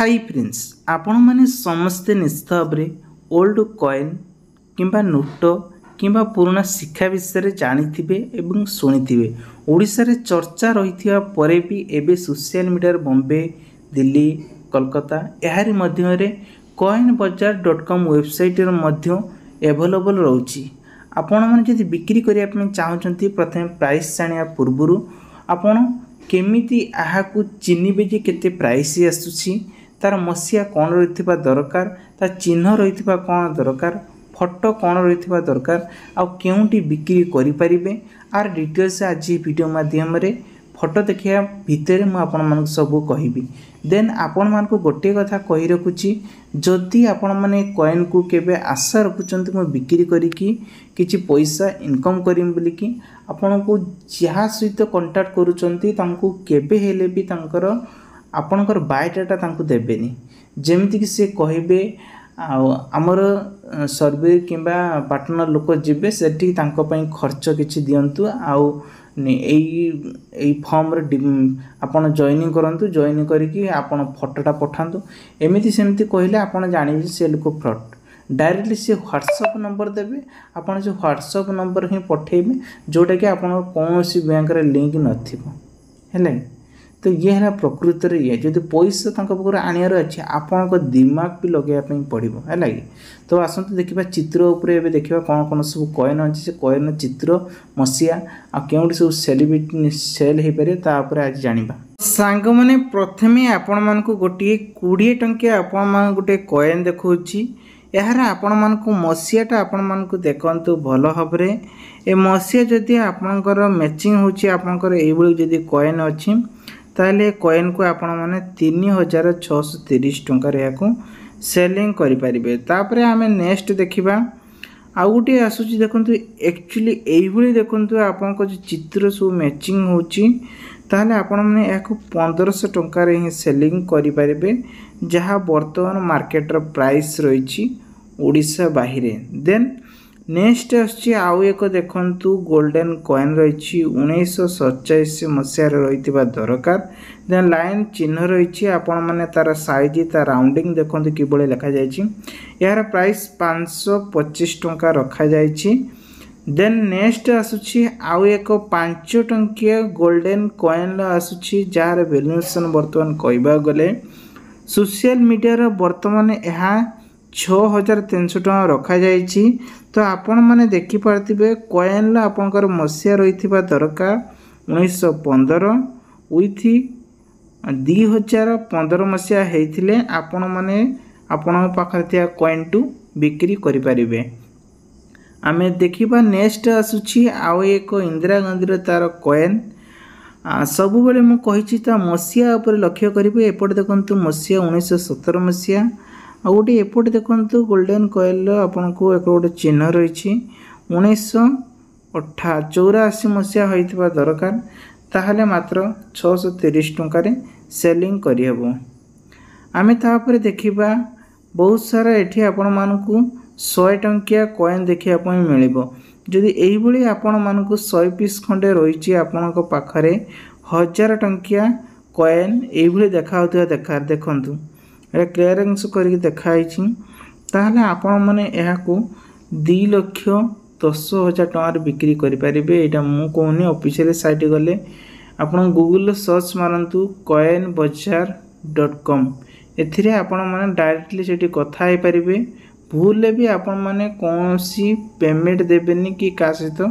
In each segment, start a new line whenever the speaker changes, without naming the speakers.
Hi friends आपण मैंने समस्ते निश्चित भाव में ओल्ड कॉइन किंबा नोट किंबा पुराना शिक्षा विषय जानी एवं शुणी ओडिशा रे चर्चा रही परे भी एबे सोशल मीडिया बॉम्बे दिल्ली कोलकाता यार मध्य coinbazaar.com वेबसाइट एभेलेबल रोची आपण मैंने जब बिक्री करने चाहते प्रथम प्राइस जाना पूर्वर आपण केमिति को चिन्हे जे केते प्राइस आसूसी तार मसीहा कौन रही दरकार तार चिन्ह रही कौन दरकार फोटो कौन रही दरकार आउटी बिक्री करें आर डिटेल्स आज वीडियो माध्यम फोटो देखा भितर मुझे सब कहि देन आपण मान को गोटे कथा कही रखुची जदि आपण माने कॉइन को केबे आशा रखुचंती मो बिक्री करिकी किछि पैसा इनकम करिम बोली कि आपण को जहा सहित कांटेक्ट करूचंती तांको केबे हेले भी तांकर आपणकर बायोडाटा तांको देबेनी जेमिति कि से कहिबे आमर सर्वे किंबा पार्टनर लोक जिबे सेठी तांको पई खर्च किछि दियंतु आउ एई फॉर्म रे आपण जॉइनिंग करंतु जॉइन करिकी आपण फोटोटा पठांतु एमिति सेमिति कहले आपण जानि से लोक फ्रॉड डायरेक्टली से व्हाट्सएप नंबर देबे आपण जो व्हाट्सएप नंबर ही पठेबे जोटा कि आपण कोनोसी बैंक रे लिंक नथिबो हेले तो ये है प्रकृति रे ये जदि पैसा तांको पकर आनियार अछि आपण को दिमाग भी लगेया पई पड़िबो है लागि तो आसंतु देखिबा चित्र ऊपर एबे देखिबा कोन कोन सब कॉइन अछि से कॉइन चित्र मसिया आ केउडी सब सेलिब्रिटी सेल हे पारे ता ऊपर आज जानिबा सांग माने प्रथमे आपण मान को गोटी 20 टंकिया आपण मान गोटे कॉइन देखौछि यार आपण मान को मसियाटा आपण मान को देखंतु भलो हबरे ए मसिया जदि आपनकर मैचिंग होछि आपनकर एबोली जदि कॉइन अछि ताले कॉइन को आपण माने 3630 टंका रे याको सेलिंग करि परिबे तापरे हमें नेक्स्ट देखिबा आ गुटे आसुची देखंतु एक्चुअली एइबोली देखंतु आपन को चित्र सु मैचिंग होची ताले आपण माने याको 1500 टंका रे ही सेलिंग करि परिबे जहा वर्तमान मार्केट रो प्राइस रहिची ओडिसा बाहिरे देन नेक्स्ट आछि आउ एक देखंतु गोल्डन कॉइन रहिछि 1947 मसिया रे रहितबा दरकार देन लाइन चिन्ह रहिछि आपण माने तार साइज ता राउंडिंग देखंतु किबळे लिखा जायछि यार प्राइस 525 टंका रखा जायछि देन नेक्स्ट आसुछि आउ एक 5 टंकिया गोल्डन कॉइन आसुछि जार वैल्यूएशन वर्तमान कहबा गले सोशल मीडिया रो वर्तमान एहा 6300 टका रखा जायछि तो आपण माने देखि पारतिबे कॉइन ला आपनकर मसिया रहितबा दरकार 1915 विथ 2015 मसिया हेइथिले आपण माने आपण पाखर थिया कॉइन टू बिक्री करि परिबे आमे देखिबा नेक्स्ट आसुछि आउ एक इंदिरा गांधी रो तार कॉइन सब बेले मु कहिछि ता मसिया ऊपर लक्ष्य करिबे एपट देखंतु मसिया 1917 मसिया आ गोटे एपट देखंतु गोल्डन कॉइन आपन को एक गोटे चिन्ह रही 1984 मसिया होइतबा दरकार ताहले मात्र 630 टंका रे सेलिंग करिहेबो आमे तापर देखिबा बहुत सारा एठी आपन मानकू 100 टंकिया कॉइन देखिया पई मिलिबो जदि एही बळी आपन मानकू 100 पीस खंडे रहिछि आपन को पाखरे 1000 टंकिया कॉइन एही बळी देखाउतबा देखंतु ए क्लियरेंस करके देखाई ताहले आपण माने एहा को 2,10,000 टका बिक्री करि परिबे एटा मु कोनी ऑफिशियल साइट गले आपण गूगल सर्च मारंतु coinbazaar.com एथिरे आपण माने डायरेक्टली सेठी कथा हे परिबे भूलले भी आपण माने कोनसी पेमेंट देबेनी कि का सहित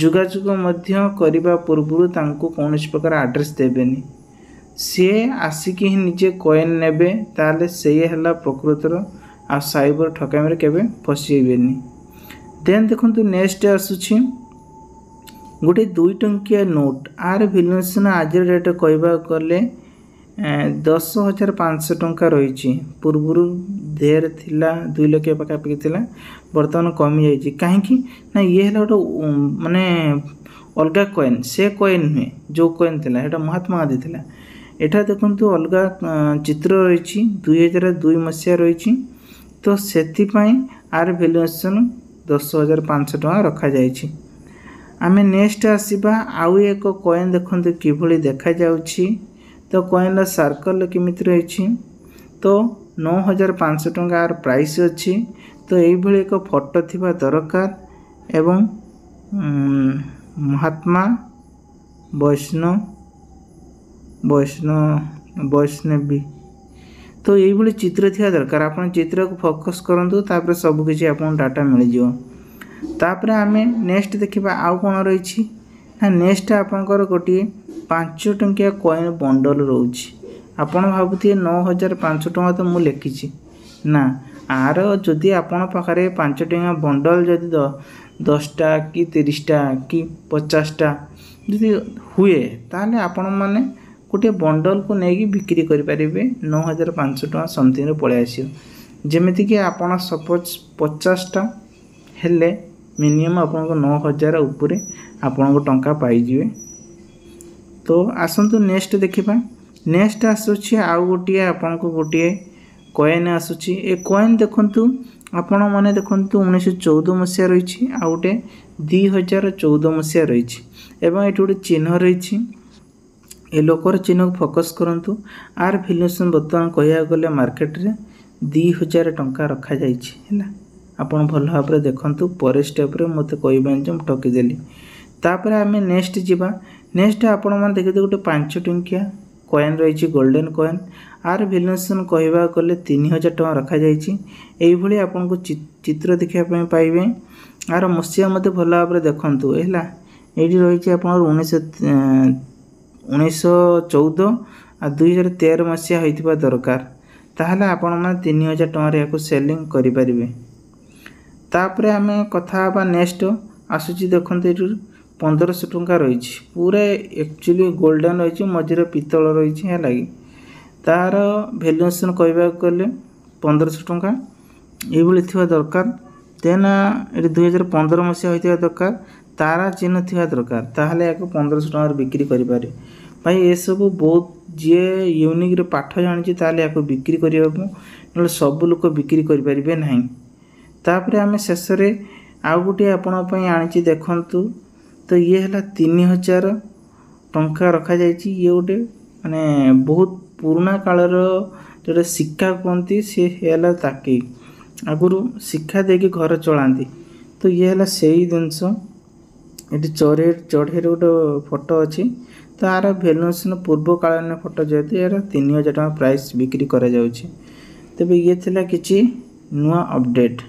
जुगाजुग मध्य करिबा पूर्वरु तांको कोनसी प्रकार एड्रेस देबेनी सी आसिक ही निजे कॉइन नेबे ताले से हला प्रकृतर आ साइबर ठकामी रे केबे फसीबेनी देन देखंतु नेक्स्ट आसुछि गोटे 2 टंकिया नोट आर वैल्यूएशन आज रेट कहबा करले 10,500 टंका रहिछि पूर्वरु देर थिला 2 लाख पका पकी थिला वर्तमान कमी जाइछि काहे कि ना ये हला गोटे माने अलगा कॉइन से कॉइन हुए जो कॉइन थिला एटा महात्मा गांधी थिला एटा देखंतु अलगा चित्र रही 2002 मसिया रही तो सेति पई आर वैल्यूएशन 10,500 टका रखा जायछि आमे नेक्स्ट आसीबा आउ एक कॉइन देखंतु किभली देखा जाउछि तो कॉइन सर्कल केमिति रही तो 9500 टंका आर प्राइस अच्छी। तो यही एक फोटो थिबा दरकार एवं महात्मा वैष्णवी तो यही चित्र थिबा दरकार। आप चित्र को फोकस करंतु तापर सब किछि आपन डाटा मिल जिवो। तापर आमे नेक्स्ट देखिबा आउ कोन रहिछि ना नेक्स्ट आपनकर गोटी 5 टंकिया कॉइन बंडल रहउछि। आपण भाबुथि 9500 टंका तो मु लेखिछि ना आर जदि आपण पाखरे 5 टंकिया बंडल जदि 10टा कि 30टा कि 50टा जदि हुए ताले आपण माने गोटे बंडल को नेकी बिक्री करि परिबे 9500 टंका समथिंग रे पळे आसियो। जेमिति कि आपण सपोज 50टा हेले मिनिमम आपण को 9000 ऊपर आपण को टंका पाई जिवे। तो आसंतु नेक्स्ट देखिबा। नेक्स्ट आसुछि आउ गोटिए आपण को गोटिए कॉइन आसुछि। ए कॉइन देखंतु आपण माने देखंतु 1914 मसिया रहिछि आ गोटे 2014 मसिया रहिछि एवं एठी गोटे चिन्ह रहिछि। ए लोकर चिन्ह को फोकस करंतु आर वैल्यूएशन बर्तमान कहिया गले मार्केट रे 2000 टंका रखा जाइछि हैला। आपण भल भाबरे देखंतु पर स्टेप रे मते कहबेन जे ठकी देली। तापर आमे नेक्स्ट जिबा। नेक्स्ट आपण माने देखिते गोटे 5 टंकिया कॉइन रहिछि गोल्डन कॉइन आर वैल्यूएशन कहबा गले 3000 टंका रखा जाइछि। एई भली आपण को चित्र देखिया पय पाइबे। आर मसिया मते भल भाबरे देखंतु हैला। एडी रहिछि आपण 1914 आ 2013 मसिया होइतिबा दरकार। ताहले आपण माने 3000 टंका रे याको सेलिंग करि परिबे। तापर आमे कथा बा नेक्स्ट आसुची देखंतु एटू 1500 टंका रहिछि पूरा एक्चुअली गोल्डन रहिछि मझिरे पितल रहिछि है लागि। तार वैल्यूएशन कहबा गले 1500 टंका एई भली थिबा दरकार। देन एटी 2015 मसिया होइतिबा दरकार तारा चिन्ह थिबा दरकार। ताहले याको 1500 टंका रे बिक्री करि पारे। भाई ए सब बहुत जे यूनिक रे पाठ जानिछि ताहले याको बिक्री करियाबो न सब लोक बिक्री करि परिबे नाही। तापर आमे शेषरे आउ गोटे आपण पई आनिछि देखंतु। तो ये हला 3000 टंका रखा जाइछि। ये गोटे माने बहुत पुराना कालर जोटा सिक्का कहती सी है ताकि आगुरी शिक्षा देकी घर चलाती। तो ये है सही जिनस ये चढ़े गोटे फोटो अच्छी। तो यार वैल्यूएशन पूर्व कालीन फोटो जेहेतु यार 3000 टंका प्राइस बिक्री करा जाउछि। तबे ये थिला किछि नुआ अपडेट।